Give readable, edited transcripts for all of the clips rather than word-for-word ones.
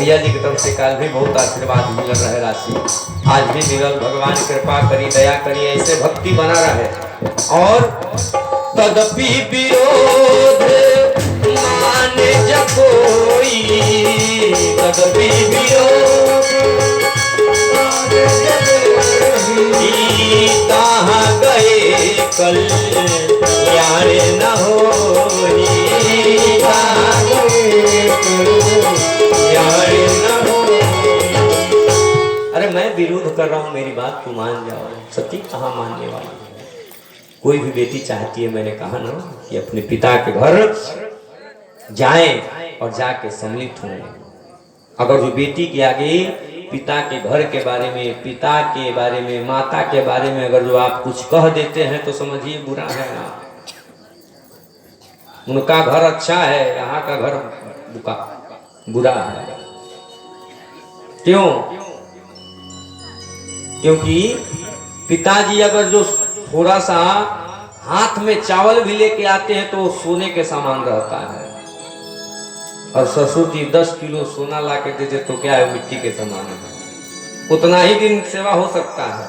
भैया जी की तरफ से काल भी बहुत आशीर्वाद मिल रहे राशि, आज भी मिलल। भगवान कृपा करी, दया करी, ऐसे भक्ति बना रहे। और तदपि विरोध माने जब कोई, तदपि विरोध कहाँ गए कल्याण न होई, कहाँ गए कल्याण न होई। अरे मैं विरोध कर रहा हूँ, मेरी बात तू मान जाओ। सती कहाँ मानने वाली है? कोई भी बेटी चाहती है, मैंने कहा ना, कि अपने पिता के घर जाएं और जाके सम्मिलित हों। अगर जो बेटी के आगे पिता के घर के बारे में, पिता के बारे में, माता के बारे में अगर जो आप कुछ कह देते हैं तो समझिए बुरा है ना। उनका घर अच्छा है, यहाँ का घर बुरा है। क्यों? क्योंकि पिताजी अगर जो थोड़ा सा हाथ में चावल भी लेके आते हैं तो सोने के सामान रहता है, और ससुर जी 10 किलो सोना ला के देते तो क्या है, मिट्टी के समान है। उतना ही दिन सेवा हो सकता है,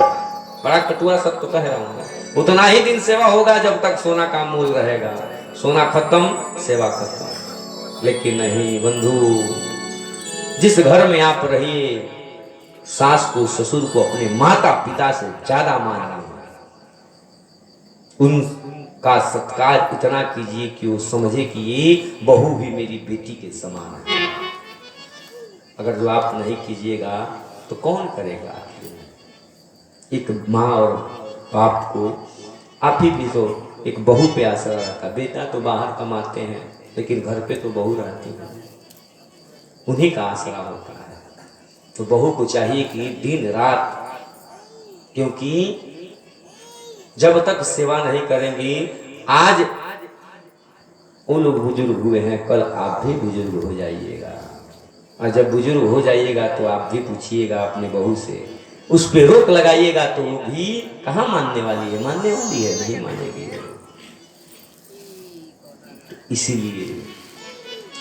बड़ा कटुआ सब तो कह रहा हूँ। उतना ही दिन सेवा होगा जब तक सोना का मूल रहेगा। सोना खत्म, सेवा खत्म। लेकिन नहीं बंधु, जिस घर में आप रहिए, सास को, ससुर को अपने माता पिता से ज्यादा मानिए। उनका सत्कार इतना कीजिए कि वो समझे कि ये बहू भी मेरी बेटी के समान है। अगर जो आप नहीं कीजिएगा तो कौन करेगा? एक माँ और बाप को आप ही भी तो एक बहू पे आसरा रहता। बेटा तो बाहर कमाते हैं, लेकिन घर पे तो बहू रहती है, उन्हीं का आसरा होता है। तो बहू को चाहिए कि दिन रात, क्योंकि जब तक सेवा नहीं करेंगी, आज वो लोग बुजुर्ग हुए हैं, कल आप भी बुजुर्ग हो जाइएगा। और जब बुजुर्ग हो जाइएगा तो आप भी पूछिएगा अपने बहू से, उस पे रोक लगाइएगा तो वो भी कहाँ मानने वाली है? मानने वाली है? नहीं मानेगी। इसीलिए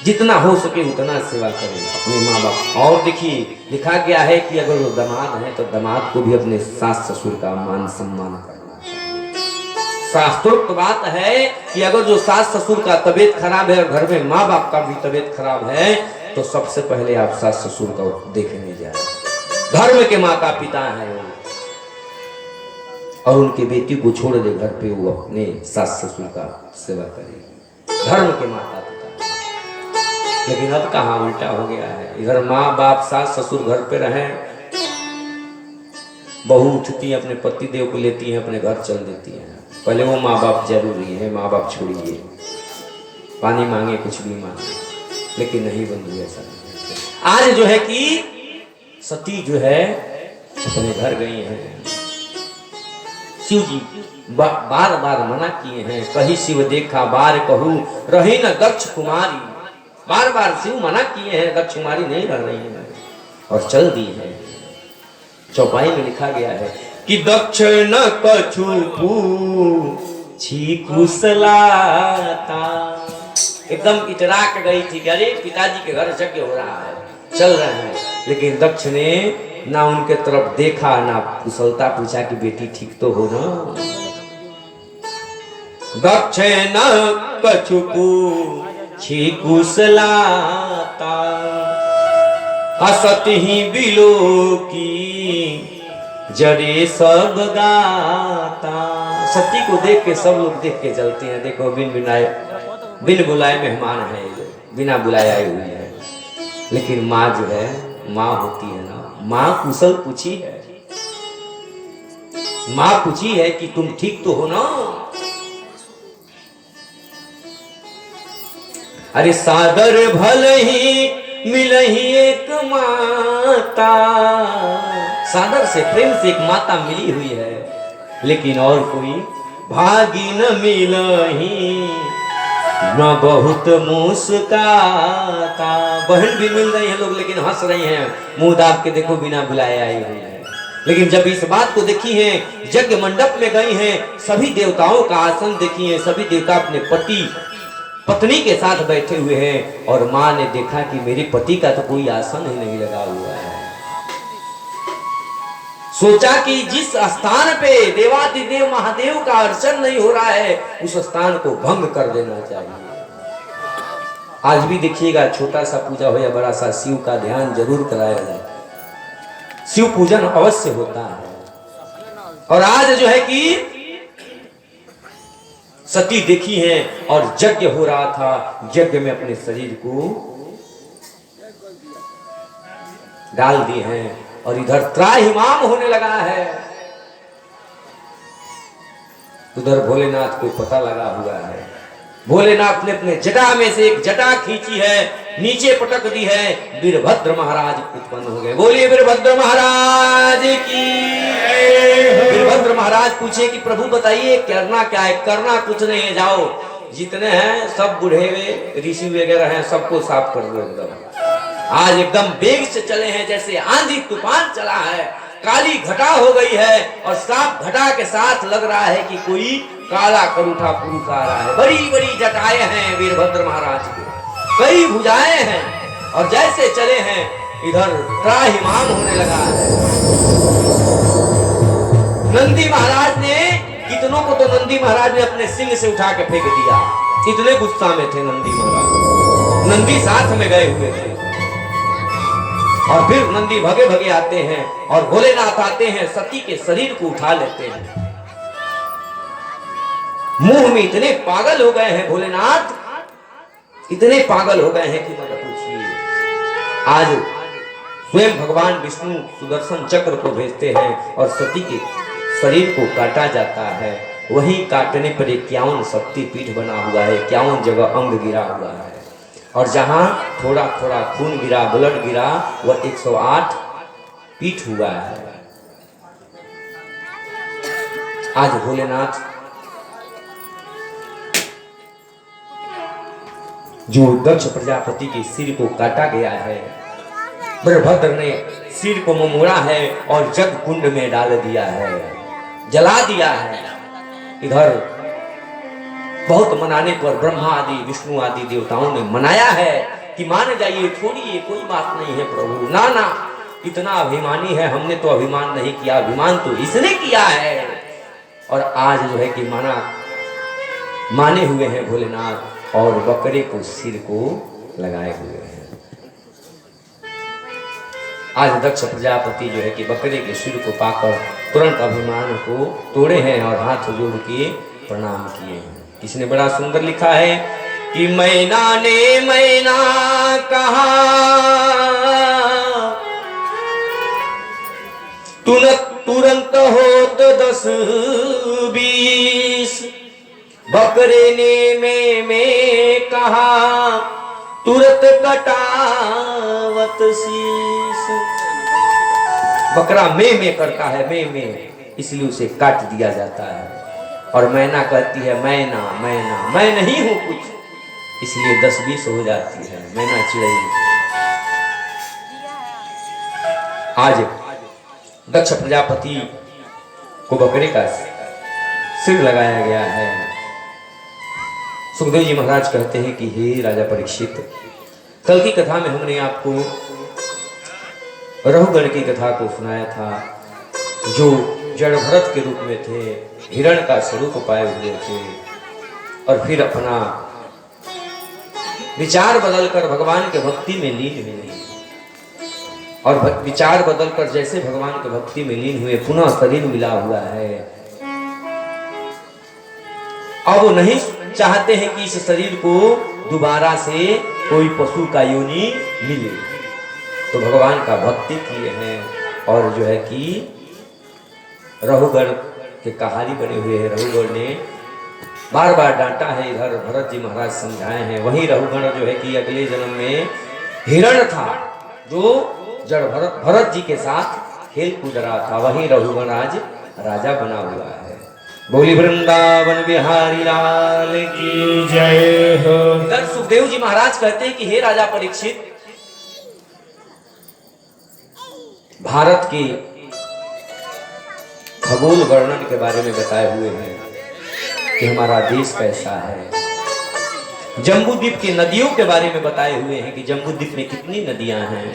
जितना हो सके उतना सेवा करें अपने माँ बाप। और देखिए लिखा गया है कि अगर वो दामाद है तो दामाद को भी अपने सास ससुर का मान सम्मान करना चाहिए। शास्त्रोक्त बात है कि अगर जो सास ससुर का तबीयत खराब है और घर में माँ बाप का भी तबीयत खराब है तो सबसे पहले आप सास ससुर का देखने जाए। धर्म के माता पिता है वो, और उनके बेटी को छोड़ दे घर पे, वो अपने सास ससुर का सेवा करेगी। धर्म के माता पिता। लेकिन अब कहाँ उल्टा हो गया है। इधर माँ बाप सास ससुर घर पे रहे, बहू उठती है अपने पति देव को लेती है, अपने घर चल देती है। पहले वो माँ बाप जरूरी है, माँ बाप छोड़िए, पानी मांगे कुछ भी मांगे, लेकिन नहीं बंधु ऐसा नहीं। आज जो है कि सती जो है अपने घर गई हैं। शिव जी बार बार मना किए हैं, कही शिव देखा बार कहूँ रही न दक्ष कुमारी। बार बार शिव मना किए हैं, दक्ष कुमारी नहीं रह रही है और चल दी है। चौपाई में लिखा गया है कि दक्ष न कछु पूछी कुशलाता। एकदम इतराक गई थी, अरे पिताजी के घर यज्ञ हो रहा है, चल रहे हैं, लेकिन दक्ष ने ना उनके तरफ देखा, ना कुशलता पूछा कि बेटी ठीक तो हो ना। दक्ष न कछु पूछी कुशलाता, असत ही बिलो की जरे सब गाता। सती को देख के सब लोग देख के चलते हैं। देखो बिन बुलाए मेहमान है, बिना बुलाए आए हुए हैं। लेकिन माँ जो है, माँ होती है ना, माँ कुशल पूछी है, माँ पूछी है कि तुम ठीक तो हो ना। अरे सादर भल ही मिलही एक माता। सादर से, प्रेम से एक माता मिली हुई है, लेकिन और कोई भागी न मिलही न बहुत मुस्काता। बहन भी मिल रही है लोग, लेकिन हंस रही हैं, मुंह दाब के देखो बिना बुलाए आई हुई है। लेकिन जब इस बात को देखी है, यज्ञ मंडप में गई हैं, सभी देवताओं का आसन देखी है, सभी देवता अपने पत्नी के साथ बैठे हुए हैं और माँ ने देखा कि मेरे पति का तो कोई आसन ही नहीं लगा हुआ है। सोचा कि जिस स्थान पे देवादिदेव महादेव का अर्चन नहीं हो रहा है उस स्थान को भंग कर देना चाहिए। आज भी देखिएगा, छोटा सा पूजा हो या बड़ा सा, शिव का ध्यान जरूर कराया जाए, शिव पूजन अवश्य होता है। और आज जो है कि सती देखी है और यज्ञ हो रहा था, यज्ञ में अपने शरीर को डाल दिए हैं और इधर त्राहिमाम होने लगा है। उधर भोलेनाथ को पता लगा हुआ है। भोलेनाथ ने अपने जटा में से एक जटा खींची है, नीचे पटक दी है, वीरभद्र महाराज उत्पन्न हो गए। बोलिए वीरभद्र महाराज की। वीरभद्र महाराज पूछे कि प्रभु बताइए करना क्या है? करना कुछ नहीं है, जाओ जितने हैं सब बूढ़े हुए ऋषि वगैरह हैं सबको साफ कर दो। एकदम आज एकदम वेग से चले हैं, जैसे आंधी तूफान चला है, काली घटा हो गई है और साफ घटा के साथ लग रहा है कि कोई काला करूठा पुरुष आ रहा है। बड़ी बड़ी जटाएं हैं वीरभद्र महाराज की, कई भुजाएं हैं और जैसे चले हैं इधर त्राहिमाम होने लगा है। नंदी महाराज ने, कितनों को तो नंदी महाराज ने अपने सिंह से उठा के फेंक दिया, इतने गुस्सा में थे नंदी महाराज। नंदी साथ में गए हुए थे और फिर नंदी भगे भगे आते हैं और भोलेनाथ आते हैं, सती के शरीर को उठा लेते हैं। मुंह में इतने पागल हो गए हैं भोलेनाथ, इतने पागल हो गए हैं कि मत पूछिए। आज स्वयं भगवान विष्णु सुदर्शन चक्र को भेजते हैं और सती के शरीर को काटा जाता है। वही काटने पर 51 शक्ति पीठ बना हुआ है, 51 जगह अंग गिरा हुआ है और जहां थोड़ा थोड़ा खून गिरा, ब्लड गिरा, वह 108 पीठ हुआ है। आज भोलेनाथ जो दक्ष प्रजापति के सिर को काटा गया है, वीरभद्र ने सिर को ममोड़ा है और जग कुंड में डाल दिया है, जला दिया है। इधर बहुत मनाने पर ब्रह्मा आदि विष्णु आदि देवताओं ने मनाया है कि मान जाइए, छोड़िए, कोई बात नहीं है प्रभु, ना ना, इतना अभिमानी है, हमने तो अभिमान नहीं किया, अभिमान तो इसने किया है। और आज जो है कि माने हुए हैं भोलेनाथ और बकरे को सिर को लगाए हुए हैं। आज दक्ष प्रजापति जो है कि बकरे के सिर को पाकर तुरंत अभिमान को तोड़े हैं और हाथ जोड़ के प्रणाम किए हैं। किसने बड़ा सुंदर लिखा है कि मैना ने मैना कहा, तुरंत हो तो 10-20, बकरे ने में कहा, तुरंत कटावत शीश। बकरा में करता है, में, इसलिए उसे काट दिया जाता है। और मैना कहती है मैना मैना, मैं नहीं हूं कुछ, इसलिए 10-20 हो जाती है मैना चिड़ै। आज दक्ष प्रजापति को बकरे का सिर लगाया गया है। सुखदेव जी महाराज कहते हैं कि हे राजा परीक्षित, कल की कथा में हमने आपको रहुगण की कथा को सुनाया था, जो जड़ भरत के रूप में थे, हिरण का स्वरूप पाए हुए थे और फिर अपना विचार बदलकर भगवान के भक्ति में लीन हुए और विचार बदलकर जैसे भगवान के भक्ति में लीन हुए, पुनः शरीर मिला हुआ है। अब नहीं चाहते हैं कि इस शरीर को दोबारा से कोई पशु का योनि मिले, तो भगवान का भक्ति किए हैं और जो है कि रहुगण के कहानी बने हुए हैं। रहुगण ने बार बार डांटा है, इधर भरत जी महाराज समझाए हैं। वही रहुगण जो है कि अगले जन्म में हिरण था, जो जड़ भरत जी के साथ खेल कूद रहा था, वही रहुगण आज राजा बना हुआ है। बोली वृंदावन बिहारी लाल की जय हो। इधर सुखदेव जी महाराज कहते हैं कि हे राजा परीक्षित, भारत के खगोल वर्णन के बारे में बताए हुए हैं कि हमारा देश कैसा है। जम्बूद्वीप की नदियों के बारे में बताए हुए हैं कि जम्बूद्वीप में कितनी नदियां हैं।